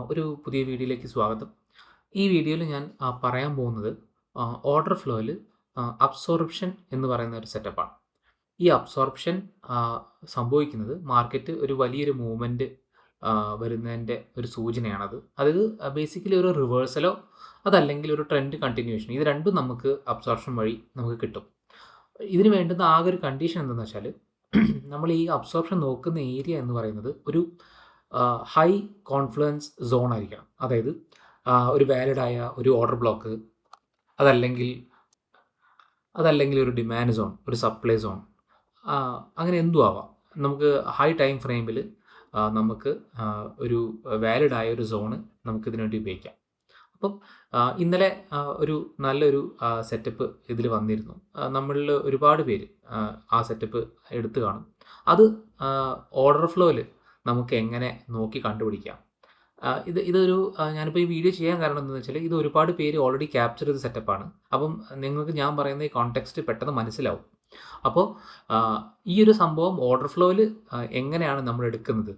ഒരു പുതിയ വീഡിയോയിലേക്ക് സ്വാഗതം. ഈ വീഡിയോയിൽ ഞാൻ പറയാൻ പോകുന്നത് ഓർഡർ ഫ്ലോയിൽ അബ്സോർപ്ഷൻ എന്ന് പറയുന്ന ഒരു സെറ്റപ്പാണ്. ഈ അബ്സോർപ്ഷൻ സംഭവിക്കുന്നത് മാർക്കറ്റ് ഒരു വലിയൊരു മൂവ്മെൻറ്റ് വരുന്നതിൻ്റെ ഒരു സൂചനയാണത്. അതായത് ബേസിക്കലി ഒരു റിവേഴ്സലോ അതല്ലെങ്കിൽ ഒരു ട്രെൻഡ് കണ്ടിന്യൂഷൻ, ഇത് രണ്ടും നമുക്ക് അബ്സോർപ്ഷൻ വഴി നമുക്ക് കിട്ടും. ഇതിന് വേണ്ടുന്ന ആകെ ഒരു കണ്ടീഷൻ എന്താണെന്ന് വെച്ചാൽ, നമ്മൾ ഈ അബ്സോർപ്ഷൻ നോക്കുന്ന ഏരിയ എന്ന് പറയുന്നത് ഒരു ഹൈ കോൺഫ്ലുവൻസ് സോൺ ആയിരിക്കണം. അതായത് ഒരു വാലിഡായ ഒരു ഓർഡർ ബ്ലോക്ക്, അതല്ലെങ്കിൽ അതല്ലെങ്കിൽ ഒരു ഡിമാൻഡ് സോൺ, ഒരു സപ്ലൈ സോൺ, അങ്ങനെ എന്തും ആവാം. നമുക്ക് ഹൈ ടൈം ഫ്രെയിമിൽ നമുക്ക് ഒരു വാലിഡായ ഒരു സോണ് നമുക്ക് ഇതിനു വേണ്ടി ഉപയോഗിക്കാം. അപ്പം ഇന്നലെ ഒരു നല്ലൊരു സെറ്റപ്പ് ഇതിൽ വന്നിരുന്നു. നമ്മളിൽ ഒരുപാട് പേര് ആ സെറ്റപ്പ് എടുത്തു കാണും. അത് ഓർഡർ ഫ്ലോയിൽ നമുക്ക് എങ്ങനെ നോക്കി കണ്ടുപിടിക്കാം. ഇതൊരു ഞാനിപ്പോൾ ഈ വീഡിയോ ചെയ്യാൻ കാരണം എന്താണെന്ന് വെച്ചാൽ, ഇത് ഒരുപാട് പേര് ഓൾറെഡി ക്യാപ്ചർ ചെയ്ത സെറ്റപ്പാണ്. അപ്പം നിങ്ങൾക്ക് ഞാൻ പറയുന്ന ഈ കോണ്ടെക്സ്റ്റ് പെട്ടെന്ന് മനസ്സിലാവും. അപ്പോൾ ഈ ഒരു സംഭവം ഓർഡർ ഫ്ലോയിൽ എങ്ങനെയാണ് നമ്മൾ എടുക്കുന്നത്,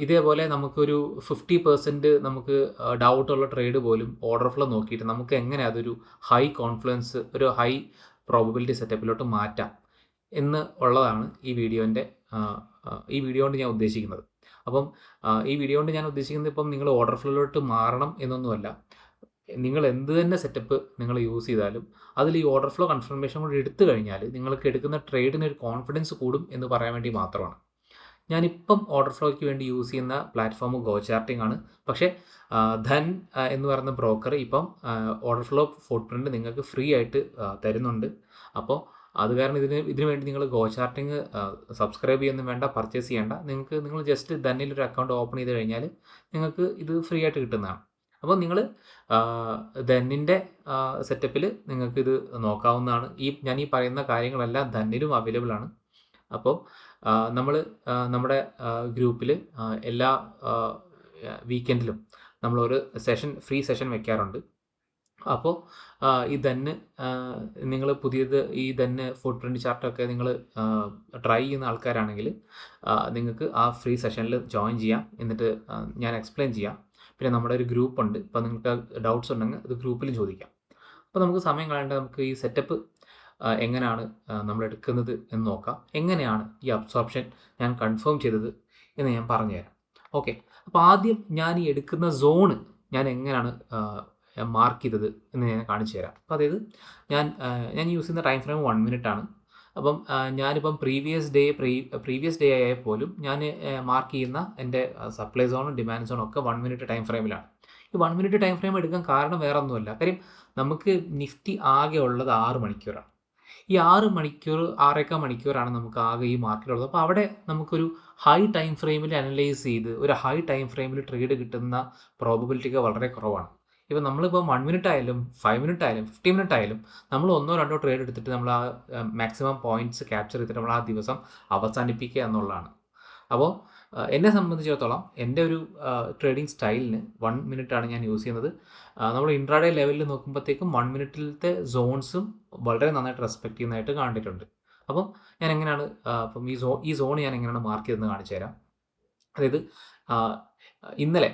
ഇതേപോലെ നമുക്കൊരു 50% നമുക്ക് ഡൗട്ടുള്ള ട്രേഡ് പോലും ഓർഡർ ഫ്ലോ നോക്കിയിട്ട് നമുക്ക് എങ്ങനെ അതൊരു ഹൈ കോൺഫ്ലുവൻസ്, ഒരു ഹൈ പ്രോബബിലിറ്റി സെറ്റപ്പിലോട്ട് മാറ്റാം എന്ന് ഉള്ളതാണ് ഈ വീഡിയോ കൊണ്ട് ഞാൻ ഉദ്ദേശിക്കുന്നത്. അപ്പം ഈ വീഡിയോ കൊണ്ട് ഞാൻ ഉദ്ദേശിക്കുന്നത്, ഇപ്പം നിങ്ങൾ ഓർഡർ ഫ്ലോയിലോട്ട് മാറണം എന്നൊന്നുമല്ല. നിങ്ങൾ എന്ത് തന്നെ സെറ്റപ്പ് നിങ്ങൾ യൂസ് ചെയ്താലും അതിൽ ഈ ഓർഡർ ഫ്ലോ കൺഫർമേഷൻ കൂടി എടുത്തു കഴിഞ്ഞാൽ നിങ്ങൾക്ക് എടുക്കുന്ന ട്രേഡിന് ഒരു കോൺഫിഡൻസ് കൂടും എന്ന് പറയാൻ വേണ്ടി മാത്രമാണ്. ഞാനിപ്പം ഓർഡർ ഫ്ലോയ്ക്ക് വേണ്ടി യൂസ് ചെയ്യുന്ന പ്ലാറ്റ്ഫോം ഗോചാർട്ടിംഗ് ആണ്. പക്ഷേ ധൻ എന്ന് പറയുന്ന ബ്രോക്കർ ഇപ്പം ഓർഡർ ഫ്ലോ ഫുട് പ്രിൻറ്റ് നിങ്ങൾക്ക് ഫ്രീ ആയിട്ട് തരുന്നുണ്ട്. അപ്പോൾ അത് കാരണം ഇതിന് വേണ്ടി നിങ്ങൾ ഗോചാർട്ടിംഗ് സബ്സ്ക്രൈബ് ചെയ്യുന്നതും വേണ്ട, പർച്ചേസ് ചെയ്യേണ്ട. നിങ്ങൾ ജസ്റ്റ് ധന്നിലൊരു അക്കൗണ്ട് ഓപ്പൺ ചെയ്ത് കഴിഞ്ഞാൽ നിങ്ങൾക്ക് ഇത് ഫ്രീ ആയിട്ട് കിട്ടുന്നതാണ്. അപ്പോൾ നിങ്ങൾ ധന്നിൻ്റെ സെറ്റപ്പിൽ നിങ്ങൾക്കിത് നോക്കാവുന്നതാണ്. ഞാൻ ഈ പറയുന്ന കാര്യങ്ങളെല്ലാം ധന്നിലും അവൈലബിൾ ആണ്. അപ്പോൾ നമ്മൾ നമ്മുടെ ഗ്രൂപ്പിൽ എല്ലാ വീക്കെൻഡിലും നമ്മളൊരു ഫ്രീ സെഷൻ വെക്കാറുണ്ട്. അപ്പോൾ ഈ ധന്ന് നിങ്ങൾ പുതിയത് ഈ ധന്ന് ഫുട് പ്രിൻറ്റ് ചാർട്ടൊക്കെ നിങ്ങൾ ട്രൈ ചെയ്യുന്ന ആൾക്കാരാണെങ്കിൽ നിങ്ങൾക്ക് ആ ഫ്രീ സെഷനിൽ ജോയിൻ ചെയ്യാം. എന്നിട്ട് ഞാൻ എക്സ്പ്ലെയിൻ ചെയ്യാം. പിന്നെ നമ്മുടെ ഒരു ഗ്രൂപ്പുണ്ട്. അപ്പോൾ നിങ്ങൾക്ക് ഡൗട്ട്സ് ഉണ്ടെങ്കിൽ അത് ഗ്രൂപ്പിലും ചോദിക്കാം. അപ്പോൾ നമുക്ക് സമയം കളയേണ്ട, നമുക്ക് ഈ സെറ്റപ്പ് എങ്ങനെയാണ് നമ്മൾ എടുക്കുന്നത് എന്ന് നോക്കാം. എങ്ങനെയാണ് ഈ അബ്സോർപ്ഷൻ ഞാൻ കൺഫേം ചെയ്തത് എന്ന് ഞാൻ പറഞ്ഞുതരാം. ഓക്കെ, അപ്പോൾ ആദ്യം ഞാൻ ഈ എടുക്കുന്ന സോണ് ഞാൻ എങ്ങനെയാണ് മാർക്ക് ചെയ്തത് എന്ന് ഞാൻ കാണിച്ചു തരാം. അപ്പോൾ അതായത് ഞാൻ യൂസ് ചെയ്യുന്ന ടൈം ഫ്രെയിം 1 മിനിറ്റ് ആണ്. അപ്പം ഞാനിപ്പം പ്രീവിയസ് ഡേ ആയാൽ പോലും ഞാൻ മാർക്ക് ചെയ്യുന്ന എൻ്റെ സപ്ലൈ സോണും ഡിമാൻഡ് സോണും ഒക്കെ 1 മിനിറ്റ് ടൈം ഫ്രെയിമിലാണ്. ഈ 1 മിനിറ്റ് ടൈം ഫ്രെയിം എടുക്കാൻ കാരണം വേറെ ഒന്നുമല്ല. കാര്യം നമുക്ക് നിഫ്റ്റി ആകെ ഉള്ളത് 6 മണിക്കൂറാണ്. ഈ 6.25 മണിക്കൂറാണ് നമുക്ക് ആകെ ഈ മാർക്കറ്റുള്ളത്. അപ്പോൾ അവിടെ നമുക്കൊരു ഹൈ ടൈം ഫ്രെയിമിൽ അനലൈസ് ചെയ്ത് ഒരു ഹൈ ടൈം ഫ്രെയിമിൽ ട്രേഡ് കിട്ടുന്ന പ്രോബബിലിറ്റിയൊക്കെ വളരെ കുറവാണ്. ഇപ്പോൾ നമ്മളിപ്പോൾ 1 മിനിറ്റ് ആയാലും 5 മിനിറ്റ് ആയാലും 15 മിനിറ്റ് ആയാലും നമ്മൾ 1-2 ട്രേഡ് എടുത്തിട്ട് നമ്മൾ ആ മാക്സിമം പോയിന്റ്സ് ക്യാപ്ചർ ചെയ്തിട്ട് നമ്മൾ ആ ദിവസം അവസാനിപ്പിക്കുക എന്നുള്ളതാണ്. അപ്പോൾ എന്നെ സംബന്ധിച്ചിടത്തോളം എൻ്റെ ഒരു ട്രേഡിംഗ് സ്റ്റൈലിന് 1 മിനിറ്റാണ് ഞാൻ യൂസ് ചെയ്യുന്നത്. നമ്മൾ ഇൻട്രാഡേ ലെവലിൽ നോക്കുമ്പോഴത്തേക്കും 1 മിനിറ്റിലത്തെ സോൺസും വളരെ നന്നായിട്ട് റെസ്പെക്ട് ചെയ്യുന്നതായിട്ട് കണ്ടിട്ടുണ്ട്. അപ്പം ഞാൻ എങ്ങനെയാണ് അപ്പം ഈ സോൺ ഞാൻ എങ്ങനെയാണ് മാർക്ക് ചെയ്തതെന്ന് കാണിച്ചു തരാം. അതായത് ഇന്നലെ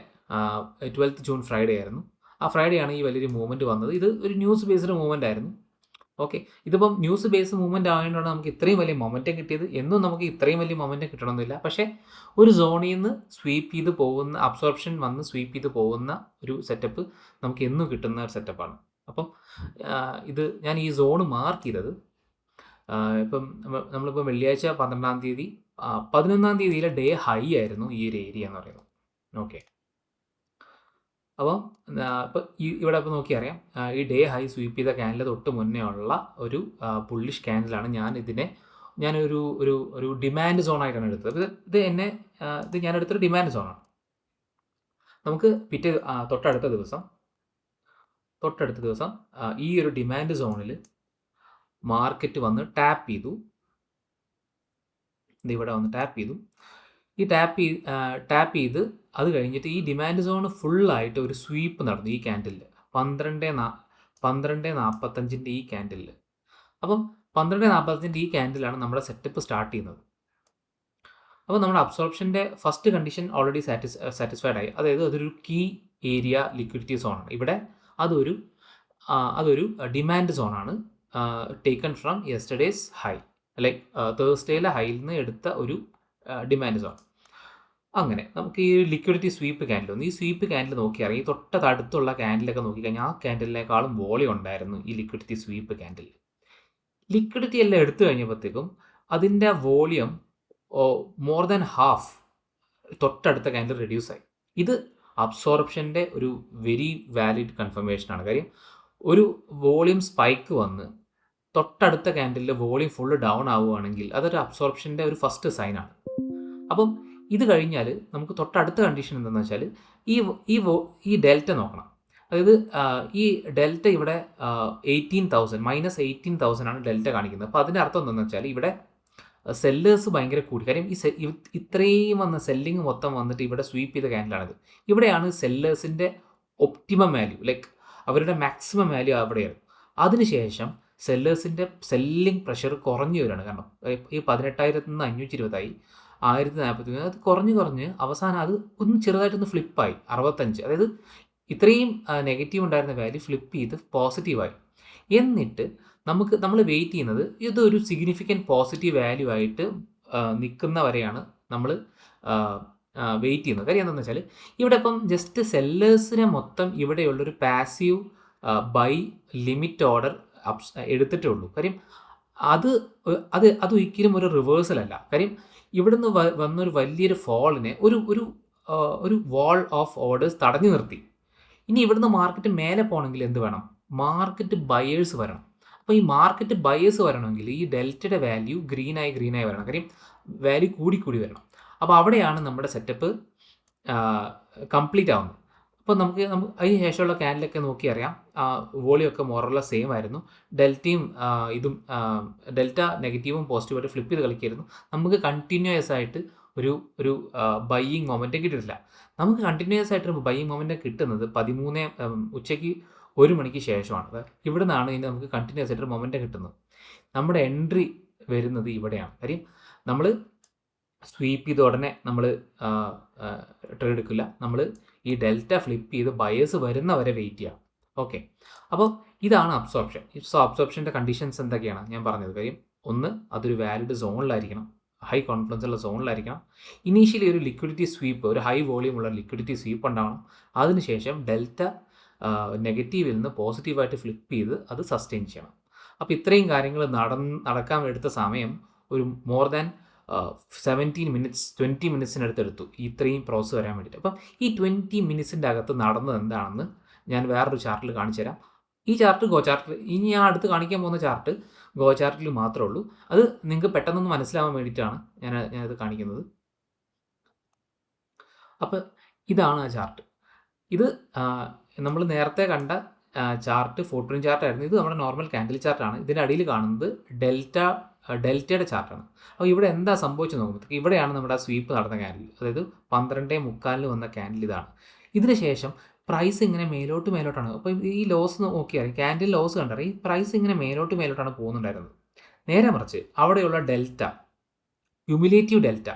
12th ജൂൺ ഫ്രൈഡേ ആയിരുന്നു. ആ ഫ്രൈഡേ ആണ് ഈ വലിയൊരു മൂവ്മെൻറ്റ് വന്നത്. ഇത് ഒരു ന്യൂസ് ബേസ്ഡ് മൂവ്മെൻ്റ് ആയിരുന്നു. ഓക്കെ, ഇതിപ്പം ന്യൂസ് ബേസ്ഡ് മൂവ്മെൻ്റ് ആയതുകൊണ്ടാണ് നമുക്ക് ഇത്രയും വലിയ മൊമെൻറ്റം കിട്ടിയത്. എന്നും നമുക്ക് ഇത്രയും വലിയ മൊമെൻറ്റം കിട്ടണമെന്നില്ല. പക്ഷേ ഒരു സോണിൽ നിന്ന് സ്വീപ്പ് ചെയ്ത് പോകുന്ന, അബ്സോർപ്ഷൻ വന്ന് സ്വീപ്പ് ചെയ്ത് പോകുന്ന ഒരു സെറ്റപ്പ് നമുക്ക് എന്നും കിട്ടുന്ന ഒരു സെറ്റപ്പാണ്. അപ്പം ഇത് ഞാൻ ഈ സോണ് മാർക്ക് ചെയ്തത് ഇപ്പം നമ്മളിപ്പോൾ വെള്ളിയാഴ്ച 12-ാം തീയതി 11-ാം തീയതിയിലെ ഡേ ഹൈ ആയിരുന്നു ഈ ഒരു ഏരിയ എന്ന് പറയുന്നത്. ഓക്കെ, അപ്പം ഇവിടെ ഇപ്പോൾ നോക്കി അറിയാം, ഈ ഡേ ഹൈ സ്വീപ്പ് ചെയ്ത ക്യാൻഡിൽ തൊട്ട് മുന്നേ ഉള്ള ഒരു ബുള്ളിഷ് ക്യാൻഡിലാണ് ഞാനൊരു ഒരു ഡിമാൻഡ് സോണായിട്ടാണ് എടുത്തത്. ഇത് ഞാൻ എടുത്തൊരു ഡിമാൻഡ് സോണാണ്. നമുക്ക് തൊട്ടടുത്ത ദിവസം ഈ ഒരു ഡിമാൻഡ് സോണിൽ മാർക്കറ്റ് വന്ന് ടാപ്പ് ചെയ്തു. ഇവിടെ വന്ന് ടാപ്പ് ചെയ്തു. ഈ ടാപ്പ് ചെയ്ത് അത് കഴിഞ്ഞിട്ട് ഈ ഡിമാൻഡ് സോൺ ഫുള്ളായിട്ട് ഒരു സ്വീപ്പ് നടന്നു ഈ ക്യാൻഡിലിൽ 12:45 ഈ ക്യാൻഡിലിൽ. അപ്പം 12:45 ഈ ക്യാൻഡിലാണ് നമ്മുടെ സെറ്റപ്പ് സ്റ്റാർട്ട് ചെയ്യുന്നത്. അപ്പോൾ നമ്മുടെ അബ്സോർപ്ഷൻ്റെ ഫസ്റ്റ് കണ്ടീഷൻ ഓൾറെഡി സാറ്റിസ്ഫൈഡ് ആയി. അതായത് അതൊരു കീ ഏരിയ ലിക്വിഡിറ്റി സോണാണ്. ഇവിടെ അതൊരു അതൊരു ഡിമാൻഡ് സോണാണ്, taken from yesterday's high, like തേഴ്സ്ഡേയിലെ ഹൈയിൽ നിന്ന് എടുത്ത ഒരു ഡിമാൻഡ് സോൺ. അങ്ങനെ നമുക്ക് ഈ ലിക്വിഡിറ്റി സ്വീപ്പ് ക്യാൻഡിൽ ഒന്ന്, ഈ സ്വീപ്പ് ക്യാൻഡിൽ നോക്കിയാൽ ഈ തൊട്ടടുത്തുള്ള ക്യാൻഡിലൊക്കെ നോക്കിക്കഴിഞ്ഞാൽ ആ ക്യാൻഡിലിനേക്കാളും വോളിയം ഉണ്ടായിരുന്നു ഈ ലിക്വിഡിറ്റി സ്വീപ്പ് ക്യാൻഡിൽ. ലിക്വിഡിറ്റി എല്ലാം എടുത്തു കഴിഞ്ഞപ്പോഴത്തേക്കും അതിൻ്റെ വോളിയം മോർ ദാൻ ഹാഫ് തൊട്ടടുത്ത ക്യാൻഡിൽ റെഡ്യൂസ് ആയി. ഇത് അബ്സോർപ്ഷൻ്റെ ഒരു വെരി വാലിഡ് കൺഫർമേഷനാണ്. കാര്യം ഒരു വോളിയം സ്പൈക്ക് വന്ന് തൊട്ടടുത്ത ക്യാൻഡിലിൽ വോളിയം ഫുള്ള് ഡൗൺ ആവുകയാണെങ്കിൽ അതൊരു അബ്സോർപ്ഷൻ്റെ ഒരു ഫസ്റ്റ് സൈനാണ്. അപ്പം ഇത് കഴിഞ്ഞാൽ നമുക്ക് തൊട്ടടുത്ത കണ്ടീഷൻ എന്താണെന്ന് വെച്ചാൽ ഈ ഡെൽറ്റ നോക്കണം. അതായത് ഈ ഡെൽറ്റ ഇവിടെ -18,000 ആണ് ഡെൽറ്റ കാണിക്കുന്നത്. അപ്പോൾ അതിൻ്റെ അർത്ഥം എന്താണെന്ന് വെച്ചാൽ ഇവിടെ സെല്ലേഴ്സ് ഭയങ്കര കൂടി. കാര്യം ഇത്രയും വന്ന സെല്ലിങ് മൊത്തം വന്നിട്ട് ഇവിടെ സ്വീപ്പ് ചെയ്ത ക്യാൻഡിലാണിത്. ഇവിടെയാണ് സെല്ലേഴ്സിൻ്റെ ഒപ്റ്റിമം വാല്യൂ, ലൈക്ക് അവരുടെ മാക്സിമം വാല്യൂ അവിടെയാണ്. അതിനുശേഷം സെല്ലേഴ്സിൻ്റെ സെല്ലിംഗ് പ്രഷർ കുറഞ്ഞു വരികയാണ്. കാരണം ഈ 18,520 1040, അത് കുറഞ്ഞ് അവസാനം അത് ഒന്ന് ചെറുതായിട്ടൊന്ന് ഫ്ലിപ്പായി 65. അതായത് ഇത്രയും നെഗറ്റീവ് ഉണ്ടായിരുന്ന വാല്യൂ ഫ്ലിപ്പ് ചെയ്ത് പോസിറ്റീവായി. എന്നിട്ട് നമ്മൾ വെയിറ്റ് ചെയ്യുന്നത് ഇതൊരു സിഗ്നിഫിക്കൻറ്റ് പോസിറ്റീവ് വാല്യൂ ആയിട്ട് നിൽക്കുന്ന വരെയാണ് നമ്മൾ വെയിറ്റ് ചെയ്യുന്നത്. കാര്യം എന്താണെന്ന് വെച്ചാൽ ഇവിടെ ഇപ്പം ജസ്റ്റ് സെല്ലേഴ്സിനെ മൊത്തം ഇവിടെയുള്ളൊരു പാസീവ് ബൈ ലിമിറ്റ് ഓർഡർ എടുത്തിട്ടേ ഉള്ളൂ. കാര്യം അത് ഒരിക്കലും ഒരു റിവേഴ്സലല്ല. കാര്യം ഇവിടുന്ന് വന്നൊരു വലിയൊരു ഫോളിനെ ഒരു വാൾ ഓഫ് ഓർഡേഴ്സ് തടഞ്ഞു നിർത്തി. ഇനി ഇവിടുന്ന് മാർക്കറ്റ് മേലെ പോകണമെങ്കിൽ എന്ത് വേണം? മാർക്കറ്റ് ബയേഴ്സ് വരണം. അപ്പോൾ ഈ മാർക്കറ്റ് ബയേഴ്സ് വരണമെങ്കിൽ ഈ ഡെൽറ്റയുടെ വാല്യൂ ഗ്രീനായി വരണം. കാര്യം വാല്യൂ കൂടി വരണം. അപ്പോൾ അവിടെയാണ് നമ്മുടെ സെറ്റപ്പ് കംപ്ലീറ്റ് ആവുന്നത്. അപ്പോൾ നമുക്ക് അതിന് ശേഷമുള്ള ക്യാൻഡിലൊക്കെ നോക്കി അറിയാം, വോളിയം ഒക്കെ മോറല്ല സെയിം ആയിരുന്നു. ഡെൽറ്റയും ഡെൽറ്റ നെഗറ്റീവും പോസിറ്റീവായിട്ട് ഫ്ലിപ്പ് ചെയ്ത് കളിക്കായിരുന്നു. നമുക്ക് കണ്ടിന്യൂസ് ആയിട്ട് ഒരു ബൈയിങ് മൊമെൻറ്റം കിട്ടിയിട്ടില്ല. നമുക്ക് കണ്ടിന്യൂസ് ആയിട്ട് ബൈയിങ് മൊമെൻറ്റം കിട്ടുന്നത് 13 ഉച്ചയ്ക്ക് 1 മണിക്ക് ശേഷമാണ്. ഇവിടെ നിന്നാണ് ഇനി നമുക്ക് കണ്ടിന്യൂസ് ആയിട്ട് മൊമെൻറ്റം കിട്ടുന്നത്. നമ്മുടെ എൻട്രി വരുന്നത് ഇവിടെയാണ്. കാര്യം നമ്മൾ സ്വീപ്പ് ചെയ്ത ഉടനെ നമ്മൾ ട്രേഡ് എടുക്കില്ല. നമ്മൾ ഈ ഡെൽറ്റ ഫ്ലിപ്പ് ചെയ്ത് ബയേഴ്സ് വരുന്നവരെ വെയിറ്റ് ചെയ്യാം. ഓക്കെ, അപ്പോൾ ഇതാണ് അബ്സോർപ്ഷൻ. അബ്സോർപ്ഷൻ്റെ കണ്ടീഷൻസ് എന്തൊക്കെയാണ് ഞാൻ പറഞ്ഞത്. കാര്യം ഒന്ന്, അതൊരു വാലിഡ് സോണിലായിരിക്കണം, ഹൈ കോൺഫിഡൻസ് ഉള്ള സോണിലായിരിക്കണം. ഇനീഷ്യലി ഒരു ലിക്വിഡിറ്റി സ്വീപ്പ്, ഒരു ഹൈ വോളിയം ഉള്ള ലിക്വിഡിറ്റി സ്വീപ്പ് ഉണ്ടാവണം. അതിനുശേഷം ഡെൽറ്റ നെഗറ്റീവിൽ നിന്ന് പോസിറ്റീവായിട്ട് ഫ്ലിപ്പ് ചെയ്ത് അത് സസ്റ്റെയിൻ ചെയ്യണം. അപ്പോൾ ഇത്രയും കാര്യങ്ങൾ നടക്കാൻ എടുത്ത സമയം ഒരു മോർ ദാൻ 17 മിനിറ്റ്സ് 20 മിനിറ്റ്സിനടുത്ത് എടുത്തു ഇത്രയും പ്രോസസ്സ് വരാൻ വേണ്ടിയിട്ട്. അപ്പം ഈ 20 മിനിറ്റ്സിൻ്റെ അകത്ത് നടന്നത് എന്താണെന്ന് ഞാൻ വേറൊരു ചാർട്ടിൽ കാണിച്ചു തരാം. ഈ ചാർട്ട് ഗോ ചാർട്ടിൽ, ഇനി ഞാൻ അടുത്ത് കാണിക്കാൻ പോകുന്ന ചാർട്ട് ഗോ ചാർട്ടിൽ മാത്രമേ ഉള്ളൂ. അത് നിങ്ങൾക്ക് പെട്ടെന്നൊന്ന് മനസ്സിലാവാൻ വേണ്ടിയിട്ടാണ് ഞാനത് കാണിക്കുന്നത്. അപ്പോൾ ഇതാണ് ആ ചാർട്ട്. ഇത് നമ്മൾ നേരത്തെ കണ്ട ചാർട്ട് ഫോർട്ടൂൺ ചാർട്ടായിരുന്നു. ഇത് നമ്മുടെ നോർമൽ ക്യാൻഡിൽ ചാർട്ടാണ്. ഇതിൻ്റെ അടിയിൽ കാണുന്നത് ഡെൽറ്റയുടെ ചാർട്ടാണ്. അപ്പോൾ ഇവിടെ എന്താ സംഭവിച്ചു നോക്കുമ്പോഴത്തേക്ക് ഇവിടെയാണ് നമ്മുടെ ആ സ്വീപ്പ് നടന്ന ക്യാൻഡിൽ, അതായത് 12:45 വന്ന ക്യാൻഡിൽ ഇതാണ്. ഇതിന് ശേഷം പ്രൈസ് ഇങ്ങനെ മേലോട്ടാണ്. അപ്പോൾ ഈ ലോസ് നോക്കിയാൽ ക്യാൻഡിൽ ലോസ് കണ്ടാൽ ഈ പ്രൈസ് ഇങ്ങനെ മേലോട്ടാണ് പോകുന്നുണ്ടായിരുന്നത്. നേരെ മറിച്ച് അവിടെയുള്ള ഡെൽറ്റ, ക്യുമുലേറ്റീവ് ഡെൽറ്റ,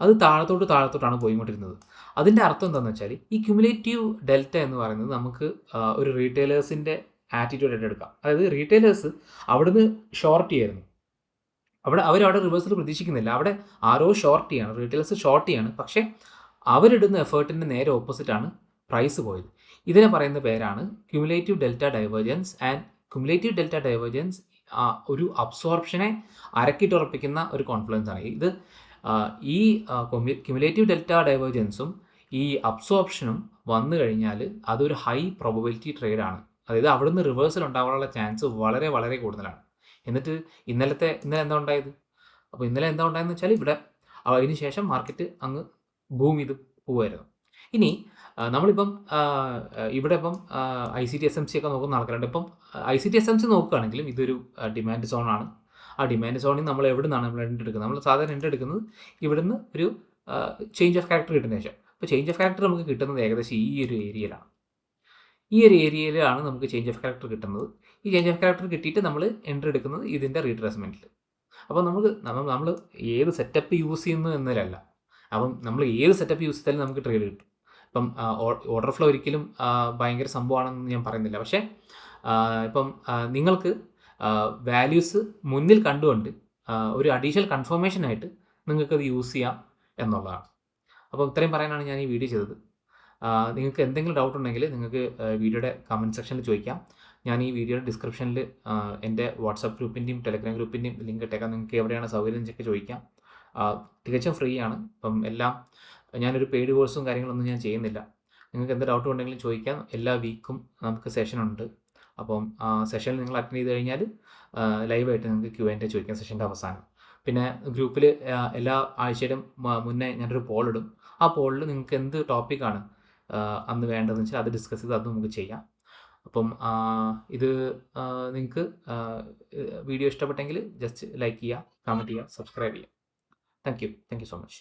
അത് താഴത്തോട്ടാണ് പോയിക്കൊണ്ടിരുന്നത്. അതിൻ്റെ അർത്ഥം എന്താണെന്ന് വെച്ചാൽ ഈ ക്യുമുലേറ്റീവ് ഡെൽറ്റ എന്ന് പറയുന്നത് നമുക്ക് ഒരു റീറ്റെയിലേഴ്സിൻ്റെ ആറ്റിറ്റ്യൂഡ് ആയിട്ട് എടുക്കാം. അതായത് റീറ്റെയിലേഴ്സ് അവിടുന്ന് ഷോർട്ട് ചെയ്യായിരുന്നു. അവരവിടെ റിവേഴ്സൽ പ്രതീക്ഷിക്കുന്നില്ല. അവിടെ ആരോ ഷോർട്ട് ചെയ്യാണ്, റീറ്റെയിലേഴ്സ് ഷോർട്ട് ചെയ്യാണ്. പക്ഷേ അവരിടുന്ന എഫേർട്ടിൻ്റെ നേരെ ഓപ്പോസിറ്റാണ് പ്രൈസ് പോയത്. ഇതിനെ പറയുന്ന പേരാണ് cumulative delta divergence. And cumulative delta divergence ഒരു അബ്സോർപ്ഷനെ അരക്കിട്ടുറപ്പിക്കുന്ന ഒരു കോൺഫ്ലുവൻസ് ആണ്. ഇത് ഈ ക്യുമുലേറ്റീവ് ഡെൽറ്റ ഡൈവേർജൻസും ഈ അബ്സോർപ്ഷനും വന്നു കഴിഞ്ഞാൽ അതൊരു ഹൈ പ്രോബബിലിറ്റി ട്രേഡാണ്. അതായത് അവിടുന്ന് റിവേഴ്സൽ ഉണ്ടാകാനുള്ള ചാൻസ് വളരെ വളരെ കൂടുതലാണ്. എന്നിട്ട് ഇന്നലെ എന്താ ഉണ്ടായത്? അപ്പോൾ ഇന്നലെ എന്താ ഉണ്ടായെന്ന് വെച്ചാൽ ഇവിടെ അതിന് ശേഷം മാർക്കറ്റ് അങ്ങ് ബൂം ചെയ്ത് പോവുമായിരുന്നു. ഇനി നമ്മളിപ്പം ഇവിടെ ഇപ്പം ICT-SMC ഒക്കെ നോക്കുന്ന ആൾക്കാരുണ്ട്. ഇപ്പം ICT-SMC നോക്കുകയാണെങ്കിലും ഇതൊരു ഡിമാൻഡ് സോണാണ്. ആ ഡിമാൻഡ് സോണിൽ നമ്മൾ എവിടെ നിന്നാണ് നമ്മൾ എൻട്രി എടുക്കുന്നത്? നമ്മൾ സാധാരണ എൻട്രി എടുക്കുന്നത് ഇവിടുന്ന് ഒരു ചേഞ്ച് ഓഫ് ക്യാരക്ടർ കിട്ടുന്ന ശേഷം. അപ്പോൾ ചേഞ്ച് ഓഫ് ക്യാരക്ടർ നമുക്ക് കിട്ടുന്നത് ഏകദേശം ഈ ഒരു ഏരിയയിലാണ്. ഈ ഒരു ഏരിയയിലാണ് നമുക്ക് ചേഞ്ച് ഓഫ് ക്യാരക്ടർ കിട്ടുന്നത്. ഈ ചേഞ്ച് ഓഫ് ക്യാരക്ടർ കിട്ടിയിട്ട് നമ്മൾ എൻട്രി എടുക്കുന്നത് ഇതിൻ്റെ റീട്രേസ്മെൻറ്റിൽ. അപ്പോൾ നമ്മൾ ഏത് സെറ്റപ്പ് യൂസ് ചെയ്യുന്നു എന്നതിലല്ല, അപ്പം നമ്മൾ ഏത് സെറ്റപ്പ് യൂസ് ചെയ്താലും നമുക്ക് ട്രേഡ് കിട്ടും. ഇപ്പം ഓർഡർ ഫ്ലോ ഒരിക്കലും ഭയങ്കര സംഭവമാണെന്ന് ഞാൻ പറയുന്നില്ല. പക്ഷേ ഇപ്പം നിങ്ങൾക്ക് വാല്യൂസ് മുന്നിൽ കണ്ടുകൊണ്ട് ഒരു അഡീഷണൽ കൺഫർമേഷനായിട്ട് നിങ്ങൾക്കത് യൂസ് ചെയ്യാം എന്നുള്ളതാണ്. അപ്പോൾ ഇത്രയും പറയാനാണ് ഞാൻ ഈ വീഡിയോ ചെയ്തത്. നിങ്ങൾക്ക് എന്തെങ്കിലും ഡൗട്ട് ഉണ്ടെങ്കിൽ നിങ്ങൾക്ക് വീഡിയോയുടെ കമൻറ്റ് സെക്ഷനിൽ ചോദിക്കാം. ഞാൻ ഈ വീഡിയോയുടെ ഡിസ്ക്രിപ്ഷനിൽ എൻ്റെ വാട്സാപ്പ് ഗ്രൂപ്പിൻ്റെയും ടെലഗ്രാം ഗ്രൂപ്പിൻ്റെയും ലിങ്ക് ഇട്ടേക്കാം. നിങ്ങൾക്ക് എവിടെയാണ് സൗകര്യം എന്നൊക്കെ ചോദിക്കാം. തികച്ചും ഫ്രീ ആണ്. അപ്പം എല്ലാം ഞാനൊരു പെയ്ഡ് കോഴ്സും കാര്യങ്ങളൊന്നും ഞാൻ ചെയ്യുന്നില്ല. നിങ്ങൾക്ക് എന്ത് ഡൗട്ട് ഉണ്ടെങ്കിലും ചോദിക്കാം. എല്ലാ വീക്കും നമുക്ക് സെഷനുണ്ട്. അപ്പം സെഷനിൽ നിങ്ങൾ അറ്റൻഡ് ചെയ്ത് കഴിഞ്ഞാൽ ലൈവായിട്ട് നിങ്ങൾക്ക് Q&A ചോദിക്കാം സെഷൻ്റെ അവസാനം. പിന്നെ ഗ്രൂപ്പിൽ എല്ലാ ആഴ്ചയിലും മുന്നേ ഞാനൊരു പോൾ ഇടും. ആ പോളിൽ നിങ്ങൾക്ക് എന്ത് ടോപ്പിക്കാണ് അന്ന് വേണ്ടതെന്ന് വെച്ചാൽ അത് ഡിസ്കസ് ചെയ്ത് അത് നമുക്ക് ചെയ്യാം. അപ്പം ഇത് നിങ്ങൾക്ക് വീഡിയോ ഇഷ്ടപ്പെട്ടെങ്കിൽ ജസ്റ്റ് ലൈക്ക് ചെയ്യുക, കമൻറ്റ് ചെയ്യുക, സബ്സ്ക്രൈബ് ചെയ്യുക. Thank you so much.